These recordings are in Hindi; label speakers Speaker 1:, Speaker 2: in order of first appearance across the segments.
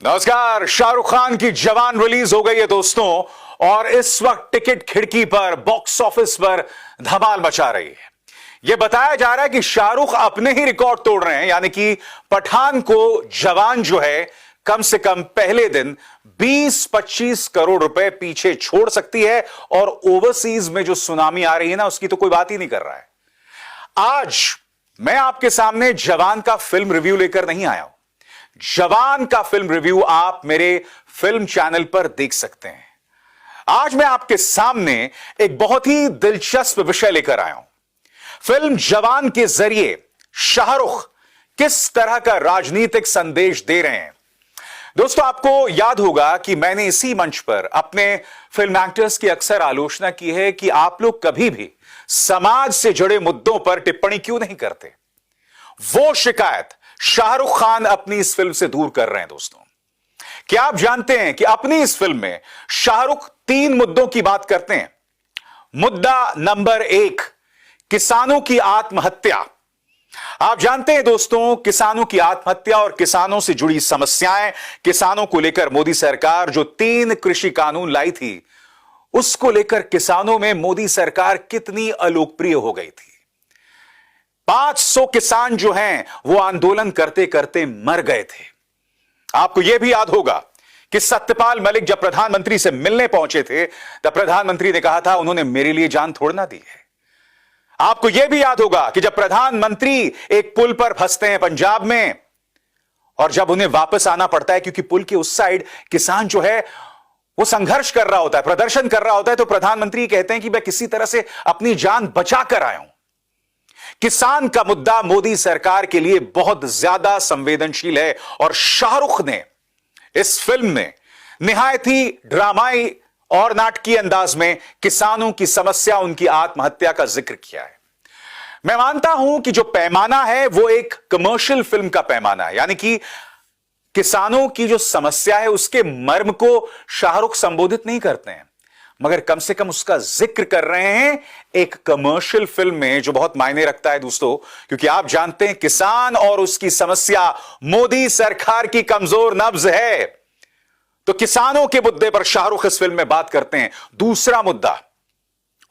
Speaker 1: नमस्कार। शाहरुख खान की जवान रिलीज हो गई है दोस्तों, और इस वक्त टिकट खिड़की पर बॉक्स ऑफिस पर धमाल मचा रही है। यह बताया जा रहा है कि शाहरुख अपने ही रिकॉर्ड तोड़ रहे हैं, यानी कि पठान को जवान जो है कम से कम पहले दिन 20-25 करोड़ रुपए पीछे छोड़ सकती है, और ओवरसीज में जो सुनामी आ रही है ना, उसकी तो कोई बात ही नहीं कर रहा है। आज मैं आपके सामने जवान का फिल्म रिव्यू लेकर नहीं आया हूं। जवान का फिल्म रिव्यू आप मेरे फिल्म चैनल पर देख सकते हैं। आज मैं आपके सामने एक बहुत ही दिलचस्प विषय लेकर आया हूं। फिल्म जवान के जरिए शाहरुख किस तरह का राजनीतिक संदेश दे रहे हैं। दोस्तों, आपको याद होगा कि मैंने इसी मंच पर अपने फिल्म एक्टर्स की अक्सर आलोचना की है कि आप लोग कभी भी समाज से जुड़े मुद्दों पर टिप्पणी क्यों नहीं करते। वो शिकायत शाहरुख खान अपनी इस फिल्म से दूर कर रहे हैं। दोस्तों, क्या आप जानते हैं कि अपनी इस फिल्म में शाहरुख 3 मुद्दों की बात करते हैं। मुद्दा नंबर 1, किसानों की आत्महत्या। आप जानते हैं दोस्तों, किसानों की आत्महत्या और किसानों से जुड़ी समस्याएं, किसानों को लेकर मोदी सरकार जो 3 कृषि कानून लाई थी, उसको लेकर किसानों में मोदी सरकार कितनी अलोकप्रिय हो गई थी। 500 किसान जो हैं वो आंदोलन करते करते मर गए थे। आपको यह भी याद होगा कि सत्यपाल मलिक जब प्रधानमंत्री से मिलने पहुंचे थे, तब प्रधानमंत्री ने कहा था उन्होंने मेरे लिए जान थोड़ ना दी है। आपको यह भी याद होगा कि जब प्रधानमंत्री एक पुल पर फंसते हैं पंजाब में, और जब उन्हें वापस आना पड़ता है क्योंकि पुल के उस साइड किसान जो है वो संघर्ष कर रहा होता है, प्रदर्शन कर रहा होता है, तो प्रधानमंत्री कहते हैं कि मैं किसी तरह से अपनी जान बचा कर आया हूं। किसान का मुद्दा मोदी सरकार के लिए बहुत ज्यादा संवेदनशील है, और शाहरुख ने इस फिल्म में निहायत ही ड्रामाई और नाटकीय अंदाज में किसानों की समस्या, उनकी आत्महत्या का जिक्र किया है। मैं मानता हूं कि जो पैमाना है वो एक कमर्शियल फिल्म का पैमाना है, यानी कि किसानों की जो समस्या है उसके मर्म को शाहरुख संबोधित नहीं करते हैं, मगर कम से कम उसका जिक्र कर रहे हैं एक कमर्शियल फिल्म में, जो बहुत मायने रखता है दोस्तों। क्योंकि आप जानते हैं किसान और उसकी समस्या मोदी सरकार की कमजोर नब्ज है, तो किसानों के मुद्दे पर शाहरुख इस फिल्म में बात करते हैं। दूसरा मुद्दा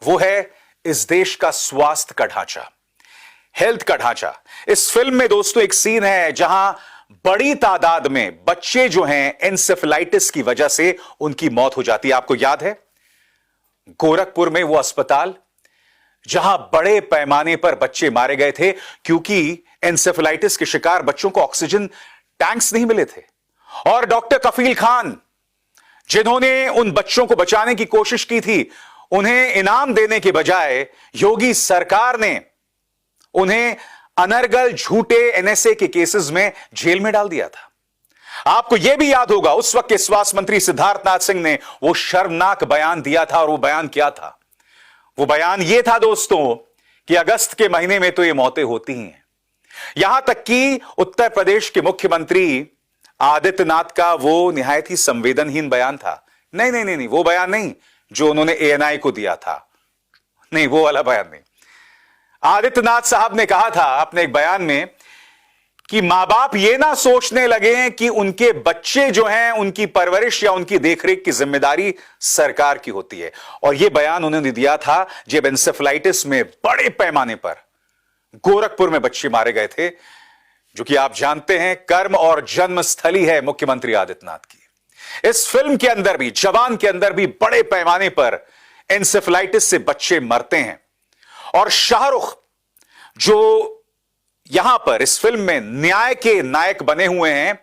Speaker 1: वो है इस देश का स्वास्थ्य का ढांचा, हेल्थ का ढांचा। इस फिल्म में दोस्तों एक सीन है जहां बड़ी तादाद में बच्चे जो हैं एन्सेफेलाइटिस की वजह से उनकी मौत हो जाती है। आपको याद है गोरखपुर में वो अस्पताल जहां बड़े पैमाने पर बच्चे मारे गए थे क्योंकि एन्सेफेलाइटिस के शिकार बच्चों को ऑक्सीजन टैंक्स नहीं मिले थे, और डॉक्टर कफील खान जिन्होंने उन बच्चों को बचाने की कोशिश की थी, उन्हें इनाम देने के बजाय योगी सरकार ने उन्हें अनर्गल झूठे एनएसए के केसेस में जेल में डाल दिया था। आपको यह भी याद होगा उस वक्त के स्वास्थ्य मंत्री सिद्धार्थनाथ सिंह ने वो शर्मनाक बयान दिया था, और वो बयान क्या था? वो बयान ये था दोस्तों कि अगस्त के महीने में तो ये मौतें होती ही हैं। यहां तक कि उत्तर प्रदेश के मुख्यमंत्री आदित्यनाथ का वो निहायत ही संवेदनहीन बयान था। नहीं नहीं नहीं नहीं, वो बयान नहीं जो उन्होंने एएनआई को दिया था, नहीं, वो वाला बयान नहीं। आदित्यनाथ साहब ने कहा था अपने एक बयान में कि मां बाप ये ना सोचने लगे कि उनके बच्चे जो हैं उनकी परवरिश या उनकी देखरेख की जिम्मेदारी सरकार की होती है। और यह बयान उन्होंने दिया था जब एन्सेफेलाइटिस में बड़े पैमाने पर गोरखपुर में बच्चे मारे गए थे, जो कि आप जानते हैं कर्म और जन्मस्थली है मुख्यमंत्री आदित्यनाथ की। इस फिल्म के अंदर भी, जवान के अंदर भी बड़े पैमाने पर एन्सेफेलाइटिस से बच्चे मरते हैं, और शाहरुख जो यहां पर इस फिल्म में न्याय के नायक बने हुए हैं,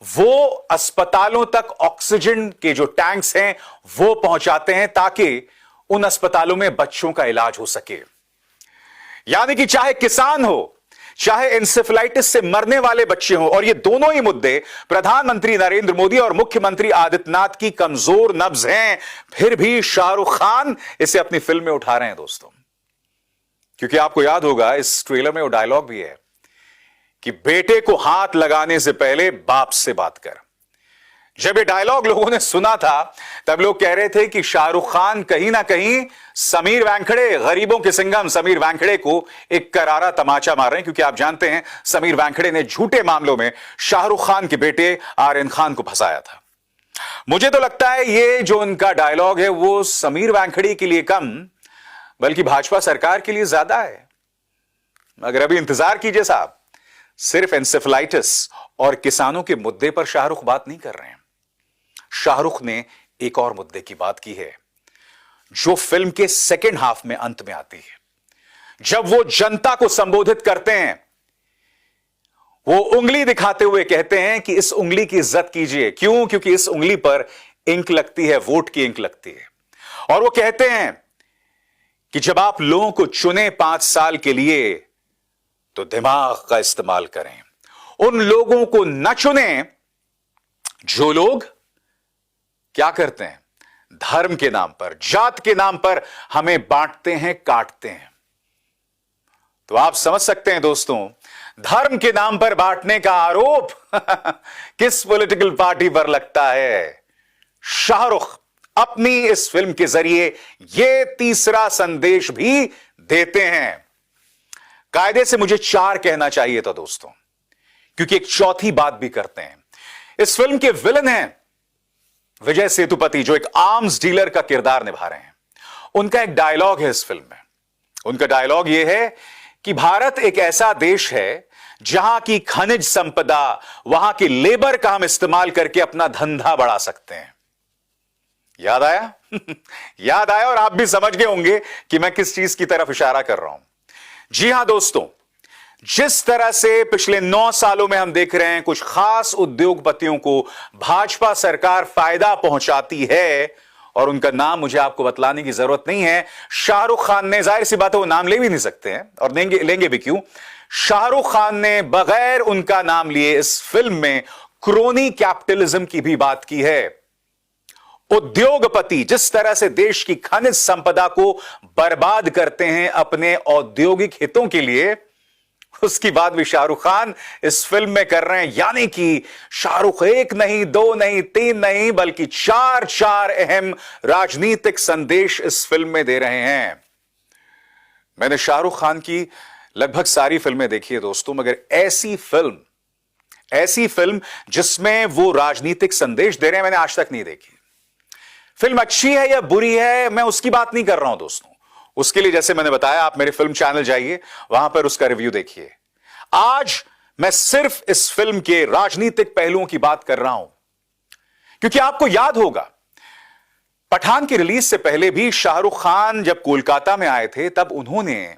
Speaker 1: वो अस्पतालों तक ऑक्सीजन के जो टैंक्स हैं वो पहुंचाते हैं ताकि उन अस्पतालों में बच्चों का इलाज हो सके। यानी कि चाहे किसान हो, चाहे एन्सेफेलाइटिस से मरने वाले बच्चे हों, और ये दोनों ही मुद्दे प्रधानमंत्री नरेंद्र मोदी और मुख्यमंत्री आदित्यनाथ की कमजोर नब्ज हैं, फिर भी शाहरुख खान इसे अपनी फिल्म में उठा रहे हैं दोस्तों। क्योंकि आपको याद होगा इस ट्रेलर में वो डायलॉग भी है कि बेटे को हाथ लगाने से पहले बाप से बात कर। जब ये डायलॉग लोगों ने सुना था तब लोग कह रहे थे कि शाहरुख खान कहीं ना कहीं समीर वानखेड़े, गरीबों के सिंघम समीर वानखेड़े को एक करारा तमाचा मार रहे हैं, क्योंकि आप जानते हैं समीर वानखेड़े ने झूठे मामलों में शाहरुख खान के बेटे आर्यन खान को फंसाया था। मुझे तो लगता है ये जो उनका डायलॉग है वो समीर वानखेड़े के लिए कम बल्कि भाजपा सरकार के लिए ज्यादा है। मगर अभी इंतजार कीजिए साहब, सिर्फ एंसेफेलाइटिस और किसानों के मुद्दे पर शाहरुख बात नहीं कर रहे हैं। शाहरुख ने एक और मुद्दे की बात की है जो फिल्म के सेकेंड हाफ में अंत में आती है। जब वो जनता को संबोधित करते हैं, वो उंगली दिखाते हुए कहते हैं कि इस उंगली की इज्जत कीजिए। क्यों? क्योंकि इस उंगली पर इंक लगती है, वोट की इंक लगती है। और वो कहते हैं कि जब आप लोगों को चुने 5 साल के लिए तो दिमाग का इस्तेमाल करें। उन लोगों को न चुने जो लोग क्या करते हैं, धर्म के नाम पर, जात के नाम पर हमें बांटते हैं, काटते हैं। तो आप समझ सकते हैं दोस्तों, धर्म के नाम पर बांटने का आरोप किस पॉलिटिकल पार्टी पर लगता है। शाहरुख अपनी इस फिल्म के जरिए यह तीसरा संदेश भी देते हैं। कायदे से मुझे 4 कहना चाहिए था दोस्तों, क्योंकि एक चौथी बात भी करते हैं। इस फिल्म के विलन हैं विजय सेतुपति, जो एक आर्म्स डीलर का किरदार निभा रहे हैं। उनका एक डायलॉग है इस फिल्म में। उनका डायलॉग यह है कि भारत एक ऐसा देश है जहां की खनिज संपदा, वहां की लेबर का हम इस्तेमाल करके अपना धंधा बढ़ा सकते हैं। याद आया? याद आया, और आप भी समझ गए होंगे कि मैं किस चीज की तरफ इशारा कर रहा हूं। जी हां दोस्तों, जिस तरह से पिछले 9 सालों में हम देख रहे हैं कुछ खास उद्योगपतियों को भाजपा सरकार फायदा पहुंचाती है, और उनका नाम मुझे आपको बतलाने की जरूरत नहीं है। शाहरुख खान ने, जाहिर सी बात है वो नाम ले भी नहीं सकते हैं और लेंगे भी क्यों। शाहरुख खान ने बगैर उनका नाम लिए इस फिल्म में क्रोनी कैपिटलिज्म की भी बात की है। उद्योगपति जिस तरह से देश की खनिज संपदा को बर्बाद करते हैं अपने औद्योगिक हितों के लिए, उसकी बात भी शाहरुख खान इस फिल्म में कर रहे हैं। यानी कि शाहरुख 1 नहीं, 2 नहीं, 3 नहीं, बल्कि 4 अहम राजनीतिक संदेश इस फिल्म में दे रहे हैं। मैंने शाहरुख खान की लगभग सारी फिल्में देखी है दोस्तों, मगर ऐसी फिल्म जिसमें वो राजनीतिक संदेश दे रहे हैं मैंने आज तक नहीं देखी। फिल्म अच्छी है या बुरी है मैं उसकी बात नहीं कर रहा हूं दोस्तों। उसके लिए जैसे मैंने बताया, आप मेरे फिल्म चैनल जाइए, वहां पर उसका रिव्यू देखिए। आज मैं सिर्फ इस फिल्म के राजनीतिक पहलुओं की बात कर रहा हूं, क्योंकि आपको याद होगा पठान की रिलीज से पहले भी शाहरुख खान जब कोलकाता में आए थे तब उन्होंने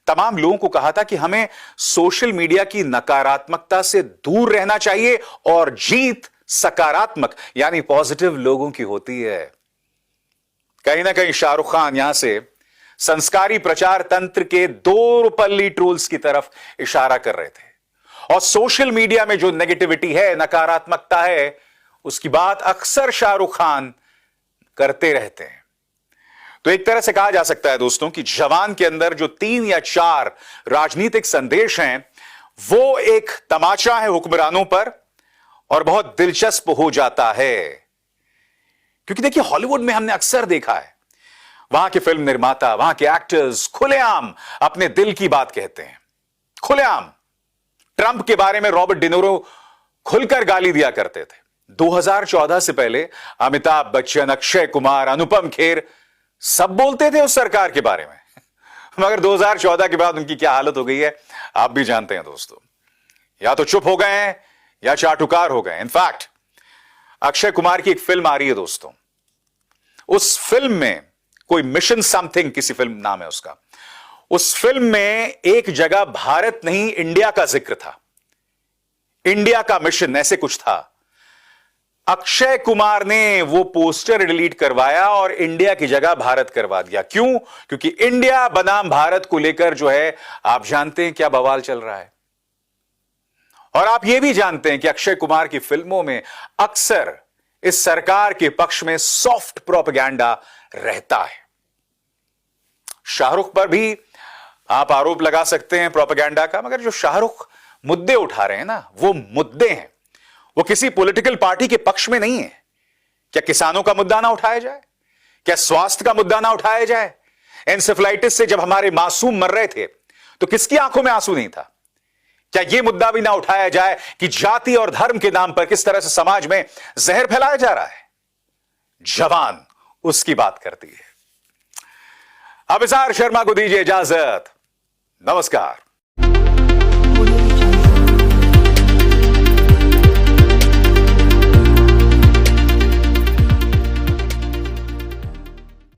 Speaker 1: तमाम लोगों को कहा था कि हमें सोशल मीडिया की नकारात्मकता से दूर रहना चाहिए और जीत सकारात्मक यानी पॉजिटिव लोगों की होती है। कहीं ना कहीं शाहरुख खान यहां से संस्कारी प्रचार तंत्र के 2 रुपल्ली ट्रोल्स की तरफ इशारा कर रहे थे। और सोशल मीडिया में जो नेगेटिविटी है, नकारात्मकता है, उसकी बात अक्सर शाहरुख खान करते रहते हैं। तो एक तरह से कहा जा सकता है दोस्तों कि जवान के अंदर जो 3 या 4 राजनीतिक संदेश हैं, वो एक तमाचा है हुक्मरानों पर और बहुत दिलचस्प हो जाता है। क्योंकि देखिए, हॉलीवुड में हमने अक्सर देखा है वहां के फिल्म निर्माता, वहां के एक्टर्स खुलेआम अपने दिल की बात कहते हैं। खुलेआम ट्रंप के बारे में रॉबर्ट डिनोरो खुलकर गाली दिया करते थे। 2014 से पहले अमिताभ बच्चन, अक्षय कुमार, अनुपम खेर सब बोलते थे उस सरकार के बारे में। मगर 2014 के बाद उनकी क्या हालत हो गई है आप भी जानते हैं दोस्तों। या तो चुप हो गए हैं या चाटुकार हो गए। इनफैक्ट अक्षय कुमार की एक फिल्म आ रही है दोस्तों, उस फिल्म में कोई मिशन समथिंग किसी फिल्म नाम है उसका, उस फिल्म में एक जगह भारत नहीं इंडिया का जिक्र था। इंडिया का मिशन ऐसे कुछ था। अक्षय कुमार ने वो पोस्टर डिलीट करवाया और इंडिया की जगह भारत करवा दिया। क्यों? क्योंकि इंडिया बनाम भारत को लेकर जो है आप जानते हैं क्या बवाल चल रहा है। और आप ये भी जानते हैं कि अक्षय कुमार की फिल्मों में अक्सर इस सरकार के पक्ष में सॉफ्ट प्रोपेगेंडा रहता है। शाहरुख पर भी आप आरोप लगा सकते हैं प्रोपेगेंडा का, मगर जो शाहरुख मुद्दे उठा रहे हैं ना, वो मुद्दे हैं, वो किसी पॉलिटिकल पार्टी के पक्ष में नहीं है। क्या किसानों का मुद्दा ना उठाया जाए? क्या स्वास्थ्य का मुद्दा ना उठाया जाए? एंसेफ्लाइटिस से जब हमारे मासूम मर रहे थे तो किसकी आंखों में आंसू नहीं था? क्या यह मुद्दा भी ना उठाया जाए कि जाति और धर्म के नाम पर किस तरह से समाज में जहर फैलाया जा रहा है? जवान उसकी बात करती है। अभिसार शर्मा को दीजिए इजाजत। नमस्कार।